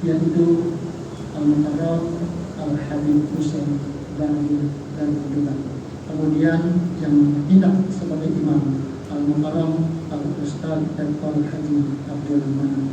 yaitu Al-Mukarram Al-Habib Hussein Bangil dan Madura. Kemudian yang tindak sebagai imam Al-Mukarram Al-Ustaz Dr. Haji Abdul Manan.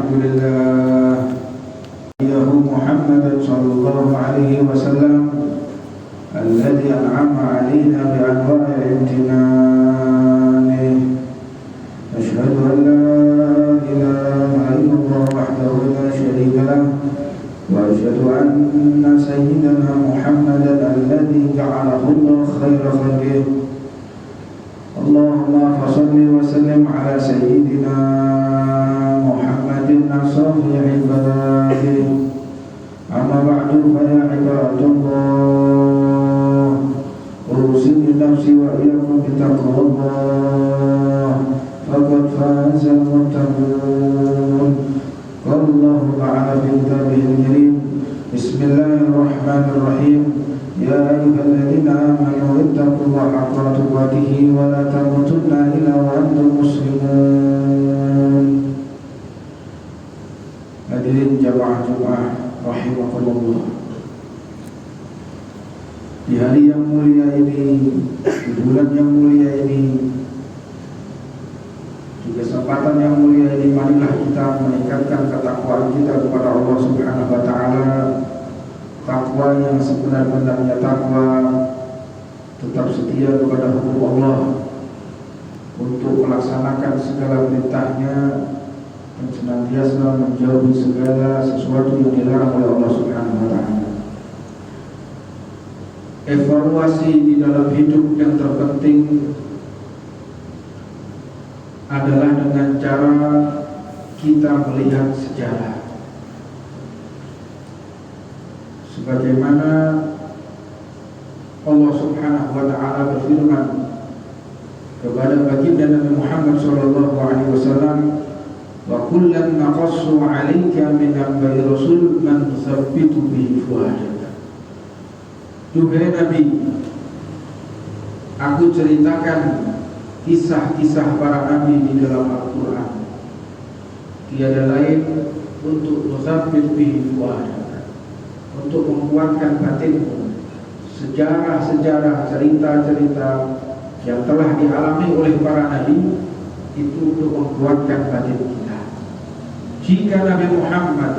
لله محمد صلى الله عليه وسلم الذي أنعم علينا بأنواع امتنانه. أشهد أن لا إله إلا الله وحده لا شريك له، وأشهد أن سيدنا محمدا الذي جعله الله خير خلقه. اللهم صل وسلم على سيدنا محمد أشرف عباده. أما بعد فيا عباد الله، أوصي نفسي وإياكم بتقوى الله، فقد فاز المتقون. قال الله تعالى في كتابه الكريم: بسم الله الرحمن الرحيم. يا أيها الذين آمنوا اتقوا الله حق تقاته ولا تموتن إلا وأنتم مسلمون. Hadirin jamaah Jumat rahimakumullah. Di hari yang mulia ini, di bulan yang mulia ini, di kesempatan yang mulia ini, marilah kita meningkatkan ketakwaan kita kepada Allah Subhanahu wa taala. Takwa yang sebenar-benarnya takwa, tetap setia kepada hukum Allah untuk melaksanakan segala perintahnya dan senantiasa menjauhi segala sesuatu yang dilarang oleh Allah Subhanahu wa taala. Evaluasi di dalam hidup yang terpenting adalah dengan cara kita melihat sejarah. Sebagaimana Allah Subhanahu wa taala berfirman kepada baginda Nabi Muhammad sallallahu alaihi wasallam, wa kullan naqassu 'alaika min anba'i rasul man nusabbitu bihi fuadaka. Duhai Nabi, aku ceritakan kisah-kisah para nabi di dalam Al-Quran. Tiada lain untuk nusabbit bihi fuadaka, untuk menguatkan batinmu. Sejarah-sejarah, cerita-cerita yang telah dialami oleh para nabi itu untuk menguatkan batin kita. Jika Nabi Muhammad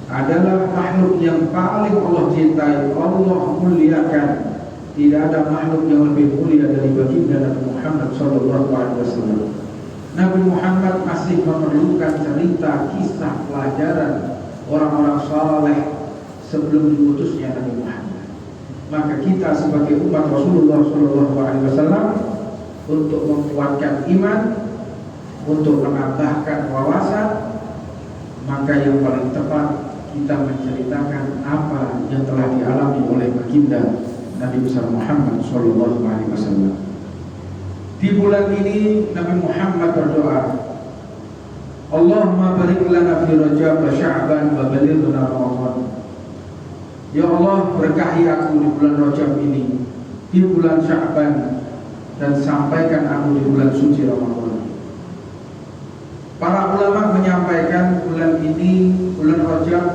adalah makhluk yang paling Allah cintai, Allah muliakan, tidak ada makhluk yang lebih mulia dari baginda Nabi Muhammad SAW. Nabi Muhammad masih memerlukan cerita, kisah, pelajaran orang-orang saleh sebelum diutusnya Nabi Muhammad. Maka kita sebagai umat Rasulullah SAW untuk menguatkan iman, untuk menambahkan wawasan, maka yang paling tepat kita menceritakan apa yang telah dialami oleh baginda Nabi besar Muhammad SAW. Di bulan ini Nabi Muhammad berdoa, Allahumma barik lana fi Rajab wa Sya'ban wa balighna Ramadan. Ya Allah, berkahi aku di bulan Rajab ini, di bulan Sya'ban, dan sampaikan aku di bulan suci Ramadan. Para ulama menyampaikan bulan ini, bulan Rajab,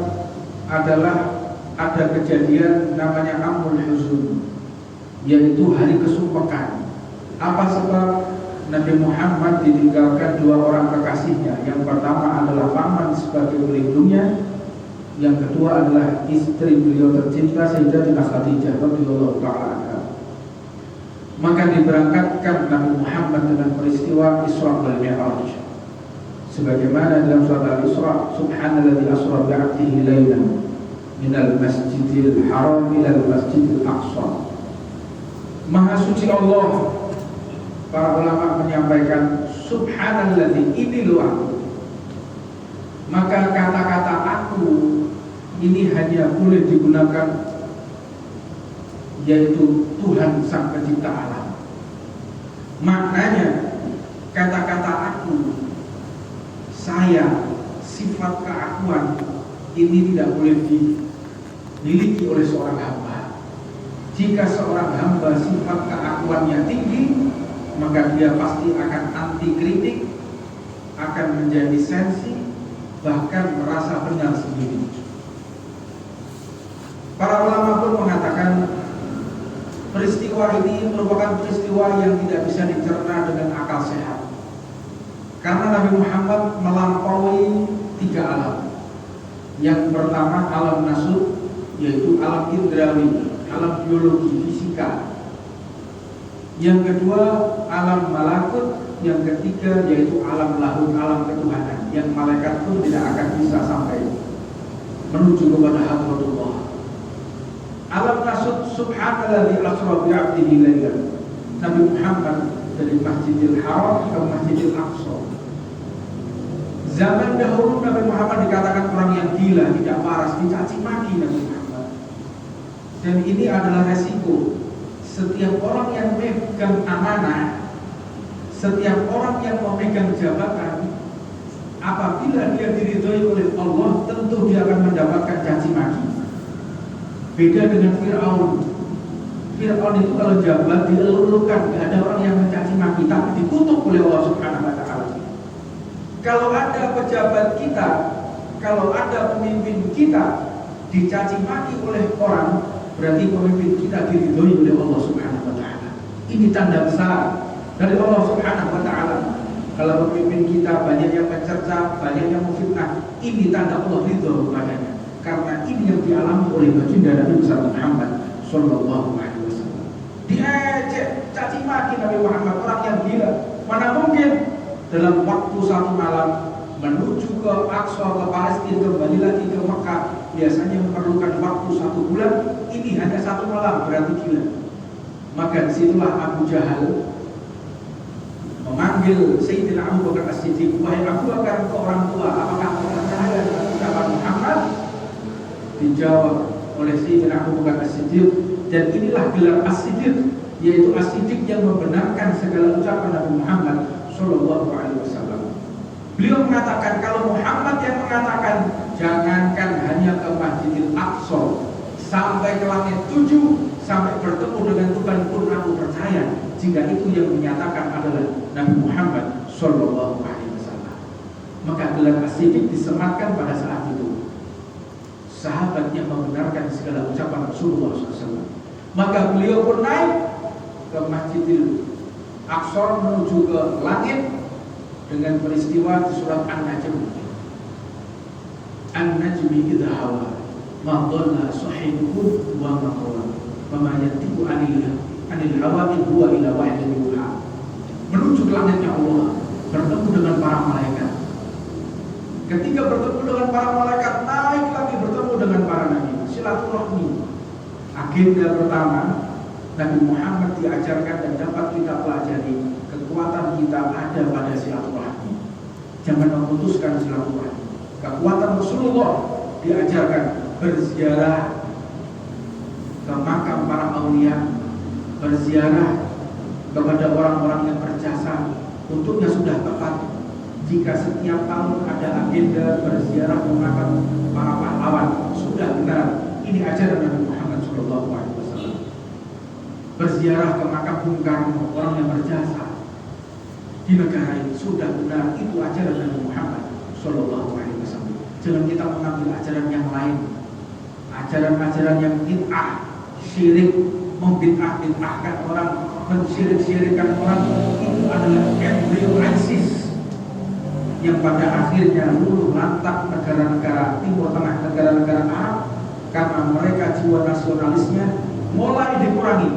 adalah ada kejadian namanya Amul Huzun, yaitu hari kesumpakan. Apa sebab? Nabi Muhammad ditinggalkan dua orang kekasihnya. Yang pertama adalah paman sebagai pelindungnya, yang kedua adalah istri beliau tercinta Sayyidatina Khadijah radhiyallahu ta'ala anha. Maka diberangkatkan Nabi Muhammad dengan peristiwa Isra wal Mi'raj. Sebagaimana dalam surat Al-Isra, subhanalladzi asra bi'abdihi lailan minal masjidil haram ilal masjidil aqsa. Maha suci Allah. Para ulama menyampaikan subhanalladzi, ini loh aku. Maka kata-kata aku ini hanya boleh digunakan yaitu Tuhan Sang Pencipta alam. Maknanya kata-kata aku, saya, sifat keakuan ini tidak boleh dimiliki oleh seorang hamba. Jika seorang hamba sifat keakuannya tinggi, maka dia pasti akan anti kritik, akan menjadi sensi, bahkan merasa benar sendiri. Para ulama pun mengatakan peristiwa ini merupakan peristiwa yang tidak bisa dicerna dengan akal sehat. Karena Nabi Muhammad melampaui 3 alam. Yang pertama alam nasut, yaitu alam indrawi, alam biologi, fisika. Yang kedua alam malakut, yang ketiga yaitu alam lahut, alam ketuhanan, yang malaikat pun tidak akan bisa sampai menuju kepada hadratullah. Alam nasut, subhanalladzi asra bi 'abdihi lailan. Nabi Muhammad dari Masjidil Haram ke Masjidil Aqsa. Zaman dahulu Nabi Muhammad dikatakan orang yang gila, tidak waras, dicaci maki Nabi Muhammad. Dan ini adalah resiko. Setiap orang yang memegang amanah, setiap orang yang memegang jabatan, apabila dia diridhoi oleh Allah, tentu dia akan mendapatkan caci maki. Beda dengan Fir'aun. Fir'aun itu kalau jabat dielulukan, tidak ada orang yang mencaci maki, tapi dikutuk oleh Allah Subhanahu wa Ta'ala. Kalau ada pejabat kita, kalau ada pemimpin kita dicaci maki oleh orang, berarti pemimpin kita diridhoi oleh Allah Subhanahu wa Ta'ala. Ini tanda besar dari Allah Subhanahu wa Ta'ala. Kalau pemimpin kita banyak yang mencerca, banyak yang memfitnah, ini tanda Allah ridho kepadanya. Karena ini yang dialami oleh baginda Nabi besar Muhammad sallallahu alaihi wasallam. Diejek, caci maki Nabi Muhammad, orang yang gila. Mana mungkin dalam waktu 1 malam menuju ke Aqsa, ke Palestina, kembali lagi ke Mekah, biasanya memerlukan waktu 1 bulan. Ini hanya 1 malam, berarti gila. Maka disitulah Abu Jahal memanggil Sayyidina Abu Bakar As-Siddiq, wahai Abu Bakar, ke orang tua, apakah kau percaya dengan ucapan Muhammad? Dijawab oleh Sayyidina Abu Bakar As-Siddiq, dan inilah gelar As-Siddiq, yaitu As-Siddiq yang membenarkan segala ucapan Nabi Muhammad sallallahu alaihi wasallam. Beliau mengatakan, kalau Muhammad yang mengatakan jangankan hanya ke Masjidil Aqsa, sampai ke langit 7, sampai bertemu dengan Tuhan pun aku percaya, jika itu yang menyatakan adalah Nabi Muhammad sallallahu alaihi wasallam. Maka gelar As-Siddiq disematkan pada saat itu. Sahabat yang membenarkan segala ucapan Rasulullah SAW. Maka beliau pun naik ke Masjidil Aqsa menuju ke langit dengan peristiwa di surat An-Najm. An-Najmi idza hawa ma dhalla sahibuhu wa ma qawa wa ma yantiqu anil hawa in huwa illa wahyun yuha. Menuju ke langitnya Allah, bertemu dengan para malaikat. Ketika bertemu dengan para malaikat, naik lagi bertemu dengan para nabi, silaturahmi. Agenda pertama, Nabi Muhammad diajarkan dan dapat kita pelajari, kekuatan kita ada pada silaturahmi. Jangan memutuskan silaturahmi. Kekuatan Rasulullah diajarkan berziarah ke makam para aulia, berziarah kepada orang-orang yang berjasa. Untuknya sudah tepat jika setiap tahun ada agenda berziarah ke makam para pahlawan, sudah benar. Ini ajaran Nabi Muhammad SAW. Berziarah ke makam Bung Karno, orang yang berjasa di negara ini, sudah benar. Itu ajaran Nabi Muhammad SAW. Jangan kita mengambil ajaran yang lain, ajaran-ajaran yang bid'ah, syirik, membid'ah-bid'ahkan orang, mensyirik-syirikkan orang. Itu adalah embrio ISIS yang pada akhirnya luluh lantak negara-negara Timur Tengah, negara-negara Arab, karena mereka jiwa nasionalisnya mulai dikurangi,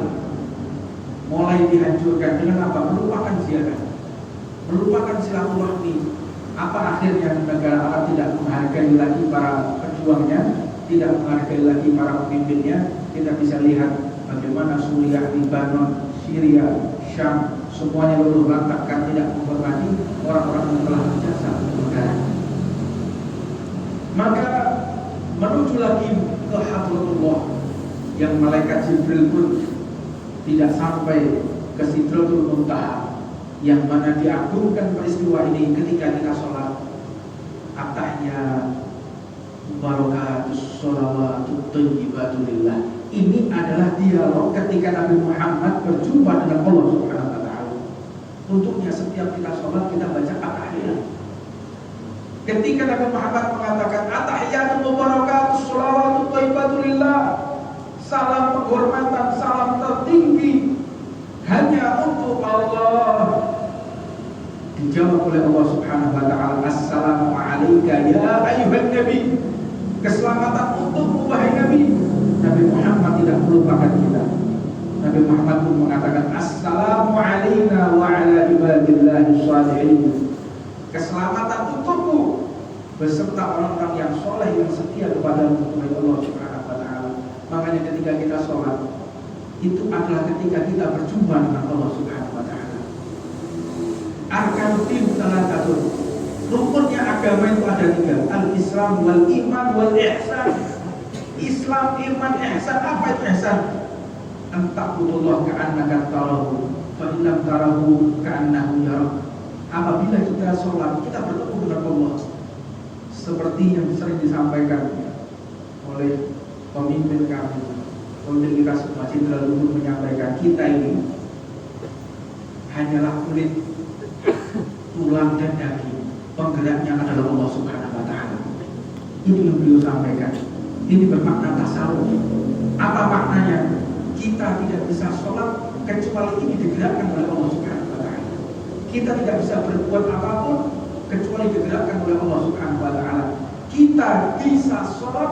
mulai dihancurkan dengan apa? Melupakan ziarah, melupakan silaturahmi. Apa akhirnya negara Arab tidak menghargai lagi para pejuangnya, tidak menghargai lagi para pemimpinnya. Kita bisa lihat bagaimana Suriah, Libanon, Syria, Syam, semuanya luluh lantak kan tidak menghormati orang-orang yang telah berjasa negara. Maka menuju lagi ke Hadratullah, yang malaikat Jibril pun tidak sampai ke Sidratul Muntaha, yang mana diagungkan peristiwa ini ketika kita sholat. At-tahiyat barakatus sholawatut thayyibatulillah. Ini adalah dialog ketika Nabi Muhammad berjumpa dengan Allah Subhanahu wa Ta'ala. Untuknya setiap kita sholat kita baca at-tahiyat. Ketika Nabi Muhammad mengatakan at-tahiyatu barakatus sholawatut thayyibatulillah, salam penghormatan, salam tertinggi hanya untuk Allah. Dijawab oleh Allah Subhanahu wa taala, "Assalamu alayka ya ayyuhan nabi." Keselamatan untukmu wahai Nabi. Nabi Muhammad tidak melupakan kita. Nabi Muhammad pun mengatakan, "Assalamu alayna wa ala ibadillahi shalihin." Keselamatan untukmu beserta orang-orang yang soleh yang setia kepada Allah Subhanahu wa taala. Makanya ketika kita sholat, itu adalah ketika kita berjumpa dengan Allah Subhanahu wa taala. Arkanuddin thalathatun. Rukunnya agama itu ada 3, al-Islam wal iman wal ihsan. Islam, iman, ihsan. Apa itu ihsan? Anta'budullah ka'annaka tarahu fa in lam tarahu ka'annahu yarak. Apabila kita sholat, kita bertemu dengan Allah seperti yang sering disampaikan oleh pemimpin kami, pemimpin kita semua, Jenderal Luhut menyampaikan, kita ini hanyalah kulit, tulang dan daging. Penggeraknya adalah Allah Subhanahu wa taala. Ini yang beliau sampaikan. Ini bermakna tasawuf. Apa maknanya? Kita tidak bisa sholat kecuali ini digerakkan oleh Allah Subhanahu wa taala. Kita tidak bisa berbuat apapun kecuali digerakkan oleh Allah Subhanahu wa taala. Kita bisa sholat,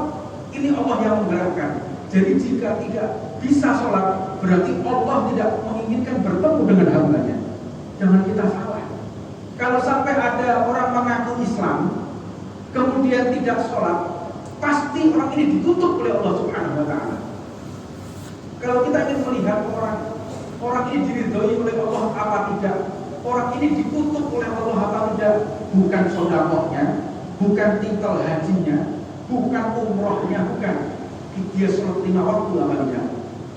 ini Allah yang menggerakkan. Jadi jika tidak bisa sholat, berarti Allah tidak menginginkan bertemu dengan hambanya. Jangan kita salah. Kalau sampai ada orang mengaku Islam, kemudian tidak sholat, pasti orang ini ditutup oleh Allah Subhanahu wa taala. Kalau kita ingin melihat orang ini diridhoi oleh Allah apa tidak, orang ini ditutup oleh Allah apa tidak, bukan sedekahnya, bukan titel hajinya, bukan umrohnya, bukan dia sholat 5 waktu apa tidak.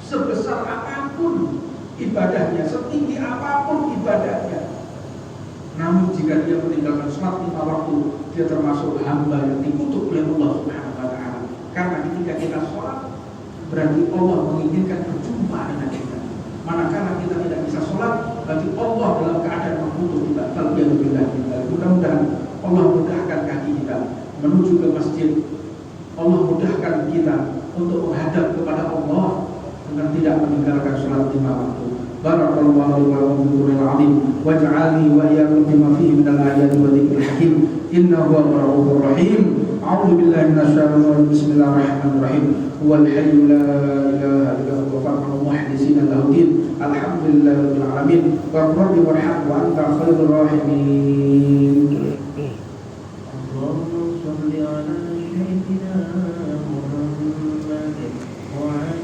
Sebesar apapun ibadahnya, setinggi apapun ibadahnya, namun jika dia meninggalkan sholat 5 waktu, dia termasuk hamba yang dikutuk oleh Allah Subhanahu wa taala. Karena ketika kita sholat, berarti Allah menginginkan berjumpa dengan kita. Manakala kita tidak bisa sholat, berarti Allah dalam keadaan mengutuk kita. Alhamdulillah kita. Mudah-mudahan Allah mudahkan kaki kita menuju ke masjid. Allah mudahkan kita untuk menghadap kepada Allah dengan tidak meninggalkan sholat 5 waktu. Barakallahu li wa lakum fil Qur'anil 'azim waj'alni wa iyyakum bima fihi minal ayati wa dzikril hakim innahu huwal ghafurur rahim. A'udzu billahi minasyaitonir rajim. Bismillahirrahmanirrahim. Huwal hayyu la ilaha illa huwa farhul muhdisina lahu din. Alhamdulillahirabbil alamin. Rabbi warham wa anta khairur rahimin. Allahumma shalli ala sayyidina Muhammad wa ala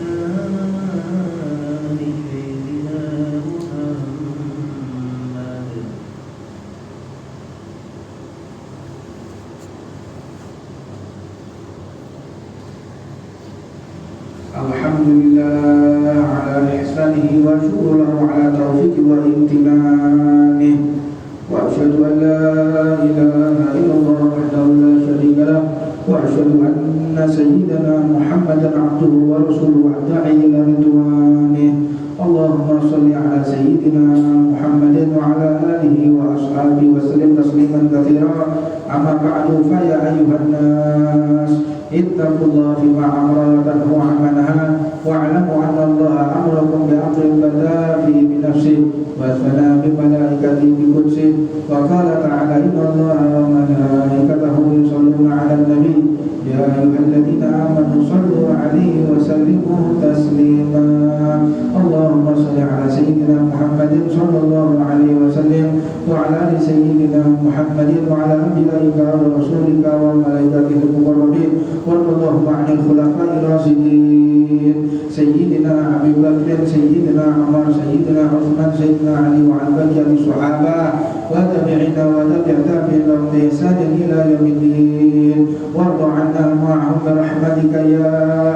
Alhamdulillah ala ihsanihi wa syukur lahu ala taufiqi wa imtinanihi wa asyhadu an la ilaha illallah wahdahu la syarika lah wa asyhadu anna sayyidana Muhammadan abduhu wa rasuluhu wa da'i ila ridwanihi. Allahumma shalli ala sayyidina Muhammadin wa ala alihi wa ashabihi wa sallim tasliman katsira. Amma ba'du, fa ya ayyuhan nas ittaqullaha fima amara wa tanhu 'amma nahaa wa'lamu anna Allaha amarakum bi amrin bada'a fihi bi nafsihi wa thana bi malaikatihi bi qudsihi wa qala ta'ala inna Allaha wa malaikatahu yusholluna 'alan nabi ya ayyuhalladzina amanu shallu 'alaihi wa sallimu taslima. Allahumma shalli 'ala sayyidina Muhammadin sallallahu alaihi wasallam wa 'ala ali sayyidina Muhammadin wa 'ala anbiya'ika wa rasulika wa malaikatihi al-muqarrabin warḍallahu 'anil khulafa'ir rasyidin sayyidina Abi Bakr, sayyidina Umar, sayyidina Utsman, sayyidina Ali wa 'an baqiyati sahabah wa tabi'ina wa tabi'in lahum bi ihsanin ila yaumiddin warḍa 'anna ma'ahum bi rahmatika ya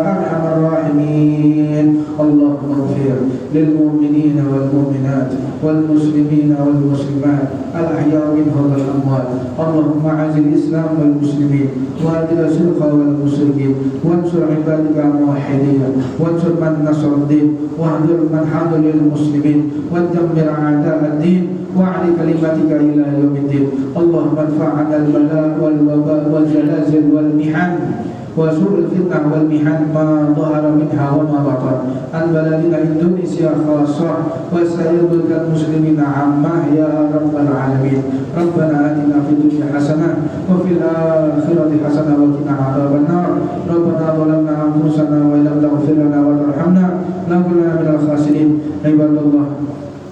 arhamar rahimin. Allahumma ighfir lil mu'minina wal mu'minat wal muslimina wal muslimat al ahya' minhum wal amwat. Allahumma 'azzil Islam wal muslimin wa adil syirka wal musyrikin wansur ibadika muwahhidin wansur man nasara ad-din wahdhur man hadha lil muslimin wa dammir a'da' ad-din wa 'ali kalimatika ila yaumiddin. Allahumma adfa' 'anna al-bala' wal waba' wal zalazil wal mihan وسوء الفتنة والمحن ما ظهر منها وما بطن عن بلدنا إندونيسيا خاصة وسائر بلدان المسلمين عامة يا رب العالمين. ربنا آتنا في الدنيا حسنة وفي الآخرة حسنة وقنا عذاب النار. ربنا ظلمنا أنفسنا وإن لم تغفر لنا وترحمنا لنكونن من الخاسرين. عباد الله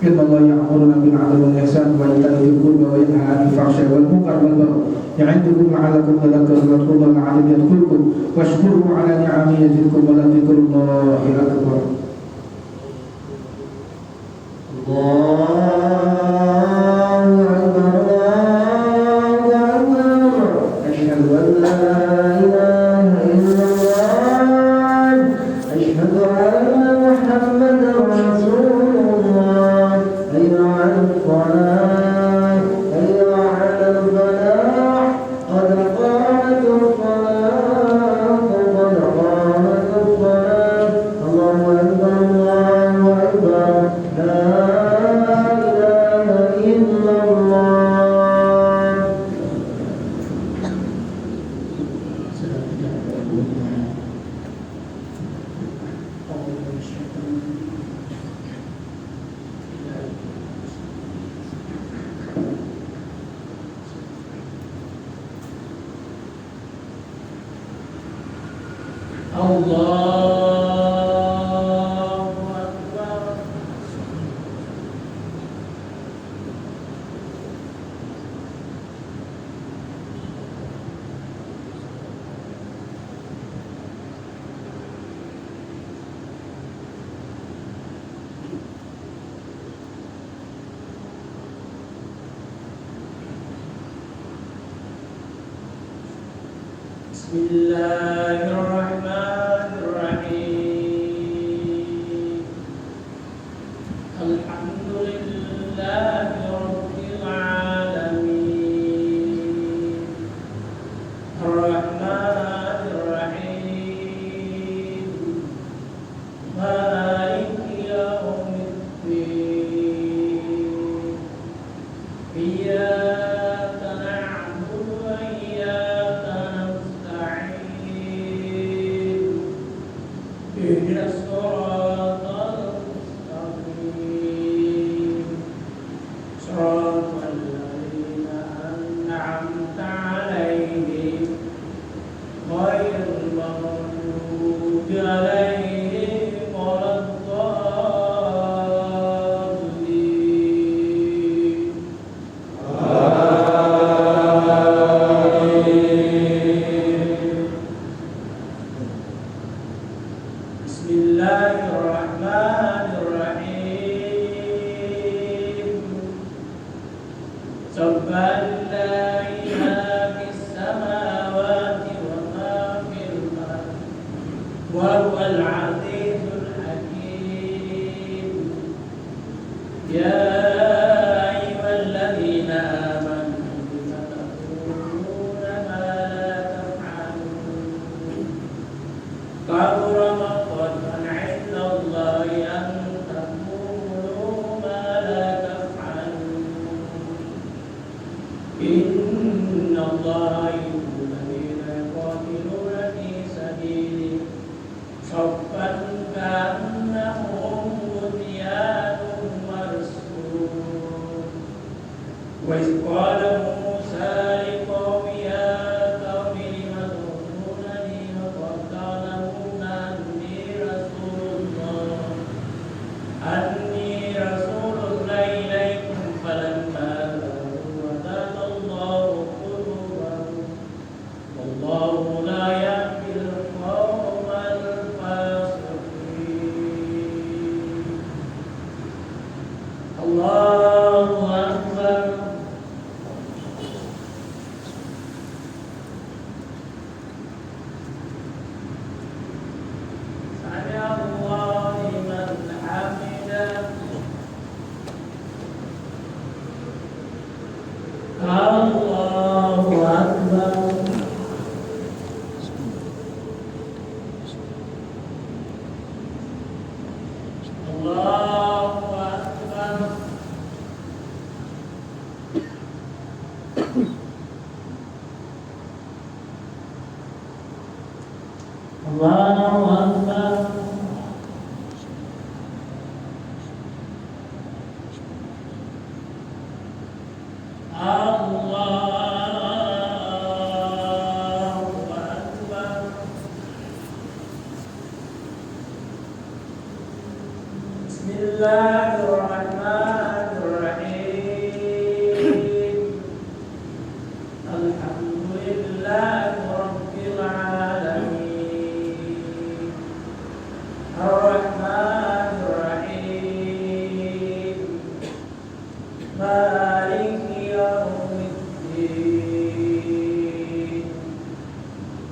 إن الله يأمرنا بالعدل والإحسان وإيتاء ذي القربى وينهى عن الفحشاء والمنكر والبغي يعظكم لعلكم تذكرون. واذكروا الله العظيم يذكركم واشكروه على نعمه يزدكم ولذكر الله أكبر. Bismillahirrahmanirrahim. Alhamdulillahi rabbil alamin. Ar-Rahmanir Rahim. Maliki yaumiddin. Iyyaka na'budu wa iyyaka nasta'in. Ihdinas siratal mustaqim. Siratal ladzina an'amta 'alaihim ghairil maghdubi 'alaihim waladdallin. Bismillahirrahmanirrahim. Subhanallahi ma fis samawati wa ma fil ardi wa huwal azizul hakim. Ya ayyuhalladzina amanu lima taquluna ma la taf'alun. Kabura maqtan 'inda Allahi an taqulu ma la taf'alun. Inna Allaha yuhibbul ladzina yuqatiluna fi sabilihi saffan ka'annahum bunyanun marsus. Wa idh qala Musa liqaumihi ya qaumi lima tu'minunani wa qad ta'lamuna anni rasulullah ilaikum falamma zaaghu azagha Allahu qulubahum wallahu la yahdil qawmal fasiqin. Allahu akbar. Sami Allahu liman hamidah. Allahu akbar. Allahu akbar. Allahu Akbar. Allahu Akbar. Bismillahirrahmanirrahim. Alhamdulillahi Rabbil alamin. Ar-Rahmanir-Rahim. Maliki yaumiddin.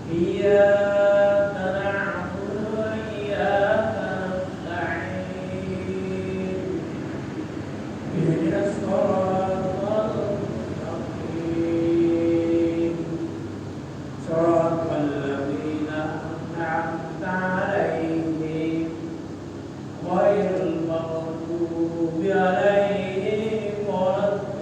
Iyyaka na'budu wa iyyaka nasta'in. Ihdinas siratal mustaqim. Siratal ladzina an'amta 'alaihim ghairil maghdubi 'alaihim waladdallin.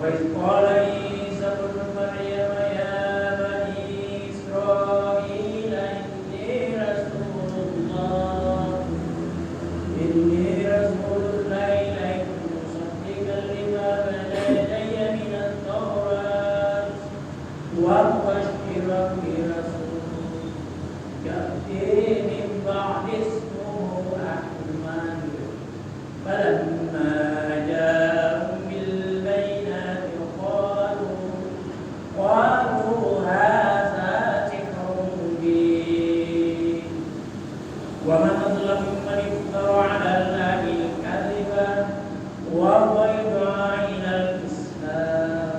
وإذ قال عيسى ابن مريم يا بني إسرائيل إني رسول الله إليكم مصدقا لما بين يدي من التوراة ومبشرا برسول يأتي من بعد اسمه أحمد. فلما جاءهم بالبينات قالوا هذا سحر مبين. ومن أظلم ممن افترى على الله الكذب وهو يدعى إلى الإسلام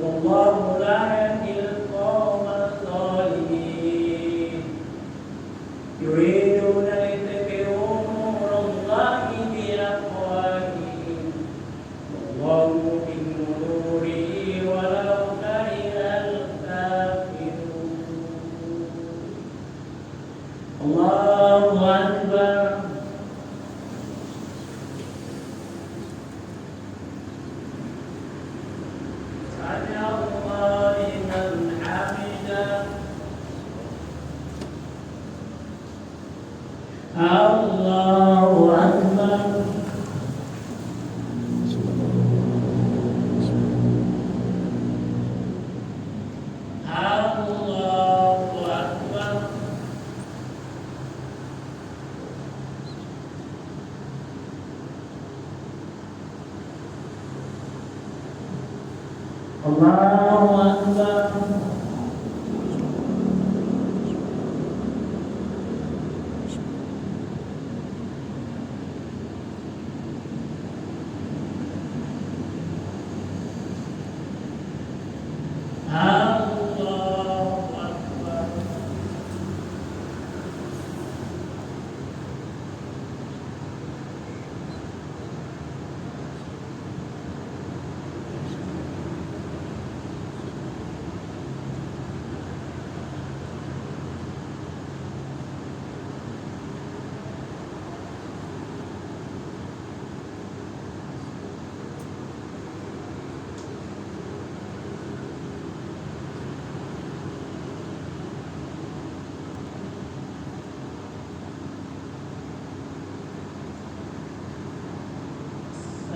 والله لا يهدي القوم الظالمين. يريدون ليطفئوا نور الله بأفواههم والله متم نوره ولو كره الكافرون. الله أكبر. سمع الله لمن حمده. الله أكبر. الله أكبر. الله أكبر. الله أكبر.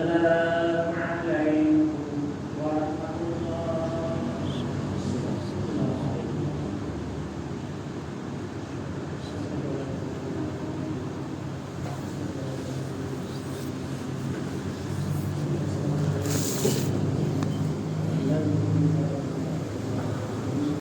السلام عليكم